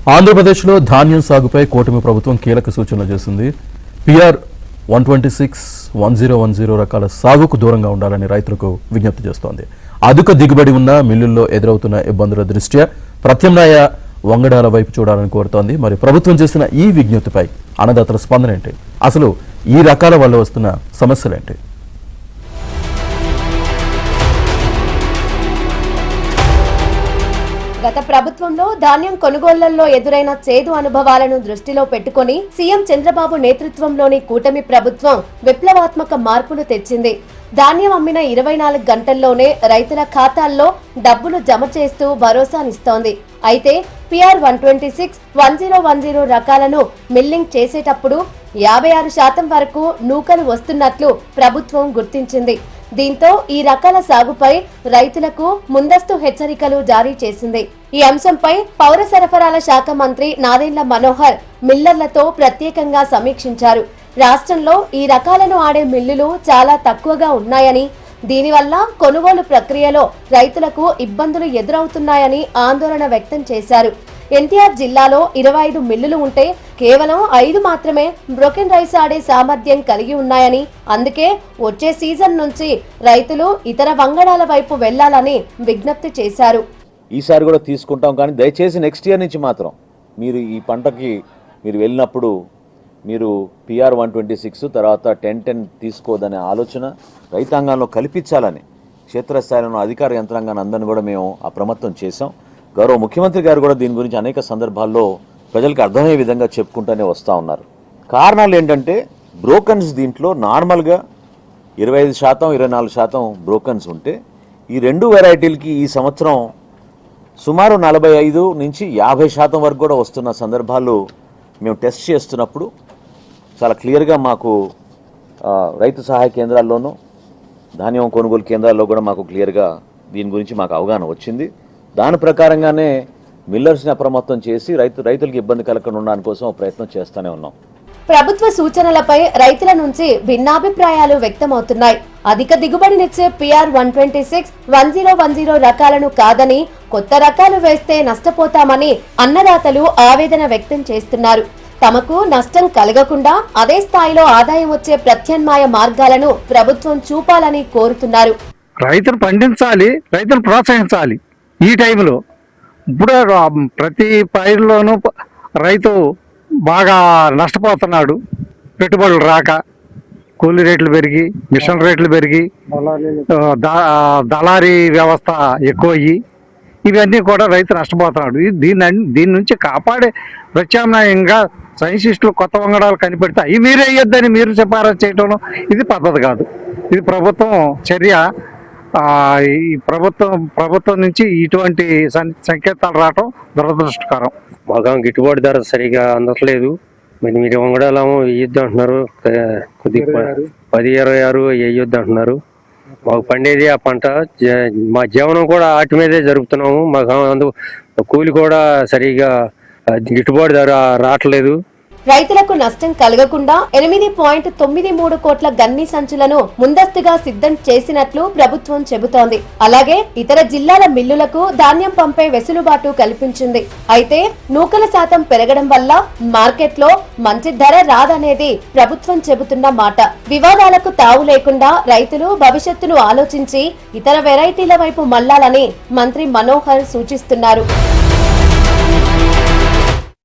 ఆంధ్రప్రదేశ్లో ధాన్యం సాగుపై కూటమి ప్రభుత్వం కీలక సూచనలు చేసింది. పిఆర్ 126, 1010 రకాల సాగుకు దూరంగా ఉండాలని రైతులకు విజ్ఞప్తి చేస్తోంది. అధిక దిగుబడి ఉన్న మిల్లుల్లో ఎదురవుతున్న ఇబ్బందుల దృష్ట్యా ప్రత్యామ్నాయ వంగడాల వైపు చూడాలని కోరుతోంది. మరి ప్రభుత్వం చేసిన ఈ విజ్ఞప్తిపై అన్నదాతల స్పందన ఏంటి? అసలు ఈ రకాల వల్ల వస్తున్న సమస్యలేంటి? గత ప్రభుత్వంలో ధాన్యం కొనుగోళ్లలో ఎదురైన చేదు అనుభవాలను దృష్టిలో పెట్టుకుని సీఎం చంద్రబాబు నేతృత్వంలోని కూటమి ప్రభుత్వం విప్లవాత్మక మార్పులు తెచ్చింది. ధాన్యం అమ్మిన 24 గంటల్లోనే రైతుల ఖాతాల్లో డబ్బులు జమ చేస్తూ భరోసానిస్తోంది. అయితే పిఆర్ 126, 1010 రకాలను మిల్లింగ్ చేసేటప్పుడు 56% వరకు నూకలు వస్తున్నట్లు ప్రభుత్వం గుర్తించింది. దీంతో ఈ రకాల సాగుపై రైతులకు ముందస్తు హెచ్చరికలు జారీ చేసింది. ఈ అంశంపై పౌర సరఫరాల శాఖ మంత్రి నాదెండ్ల మనోహర్ మిల్లర్లతో ప్రత్యేకంగా సమీక్షించారు. రాష్ట్రంలో ఈ రకాలను ఆడే మిల్లులు చాలా తక్కువగా ఉన్నాయని, దీనివల్ల కొనుగోలు ప్రక్రియలో రైతులకు ఇబ్బందులు ఎదురవుతున్నాయని ఆందోళన వ్యక్తం చేశారు. ఎన్టీఆర్ జిల్లాలో 25 మిల్లులు ఉంటే కేవలం 5 మాత్రమే బ్రోకెన్ రైస్ ఆడే సామర్థ్యం కలిగి ఉన్నాయని, అందుకే వచ్చే సీజన్ నుంచి రైతులు ఇతర వంగడాల వైపు వెళ్లాలని విజ్ఞప్తి చేశారు. ఈసారి కూడా తీసుకుంటాం, కానీ దయచేసి నెక్స్ట్ ఇయర్ నుంచి మాత్రం మీరు ఈ పంటకి మీరు వెళ్ళినప్పుడు మీరు పిఆర్ 126 తర్వాత 1010 తీసుకోదనే ఆలోచన రైతాంగంలో కల్పించాలని క్షేత్రస్థాయిలో అధికార యంత్రాంగాన్ని అందరినీ కూడా మేము అప్రమత్తం చేశాం. గౌరవ ముఖ్యమంత్రి గారు కూడా దీని గురించి అనేక సందర్భాల్లో ప్రజలకు అర్థమయ్యే విధంగా చెప్పుకుంటూనే వస్తూ ఉన్నారు. కారణాలు ఏంటంటే బ్రోకన్స్ దీంట్లో నార్మల్గా 25%, 24% బ్రోకన్స్ ఉంటే ఈ రెండు వెరైటీలకి ఈ సంవత్సరం సుమారు 45 నుంచి 50% వరకు కూడా వస్తున్న సందర్భాలు మేము టెస్ట్ చేస్తున్నప్పుడు చాలా క్లియర్గా మాకు రైతు సహాయ కేంద్రాల్లోనూ ధాన్యం కొనుగోలు కేంద్రాల్లో కూడా మాకు క్లియర్గా దీని గురించి మాకు అవగాహన వచ్చింది. దాని ప్రకారంగానే మిల్లర్స్ని అప్రమత్తం చేసి రైతులకు ఇబ్బంది కలగకుండా ఉండడానికి కోసం ప్రయత్నం చేస్తూనే ఉన్నాం. ప్రభుత్వ సూచనలపై రైతుల నుంచి భిన్నాభిప్రాయాలు వ్యక్తమవుతున్నాయి. అధిక దిగుబడినిచ్చే పిఆర్ 126, 1010 రకాలను కాదని కొత్త రకాలు వేస్తే నష్టపోతామని అన్నదాతలు ఆవేదన వ్యక్తం చేస్తున్నారు. తమకు నష్టం కలగకుండా అదే స్థాయిలో ఆదాయం వచ్చే ప్రత్యామ్నాయ మార్గాలను ప్రభుత్వం చూపాలని కోరుతున్నారు. రైతులు పండించాలి, రైతులు ప్రోత్సహించాలి. ఈ టైంలో ఇప్పుడు ప్రతి పైరులోనూ రైతు బాగా నష్టపోతున్నాడు. పెట్టుబడులు రాక, కూలీ రేట్లు పెరిగి, మిషన్ రేట్లు పెరిగి, దళారీ వ్యవస్థ ఎక్కువ అయ్యి ఇవన్నీ కూడా రైతు నష్టపోతున్నాడు. దీని నుంచి కాపాడే ప్రత్యామ్నాయంగా సైంటిస్టులు కొత్త వంగడాలు కనిపెడితే అవి మీరే వేయొద్దని మీరు సిఫారసు చేయటం ఇది పద్ధతి కాదు. ఇది ప్రభుత్వం చర్య. ఈ ప్రభుత్వం నుంచి ఇటువంటి సంకేతాలు రావటం దురదృష్టకరం. బాగా గిట్టుబాటు ధర సరిగా అందట్లేదు. మీరు వంగడాలేమో వేయొద్దు అంటున్నారు, 10-26 వేయొద్దు అంటున్నారు. మాకు పండేది ఆ పంట, మా జీవనం కూడా వాటి మీదే జరుపుతున్నాము. మాకు అందుకు కూలి కూడా సరిగా గిట్టుబాటు ధర రావట్లేదు. రైతులకు నష్టం కలగకుండా 8.93 కోట్ల గన్ని సంచులను ముందస్తుగా సిద్ధం చేసినట్లు ప్రభుత్వం చెబుతోంది. అలాగే ఇతర జిల్లాల మిల్లులకు ధాన్యం పంపే వెసులుబాటు కల్పించింది. అయితే నూకల శాతం పెరగడం వల్ల మార్కెట్లో మంచి ధర రాదనేది ప్రభుత్వం చెబుతున్న మాట. వివాదాలకు తావు లేకుండా రైతులు భవిష్యత్తును ఆలోచించి ఇతర వెరైటీల వైపు మళ్లాలని మంత్రి మనోహర్ సూచిస్తున్నారు.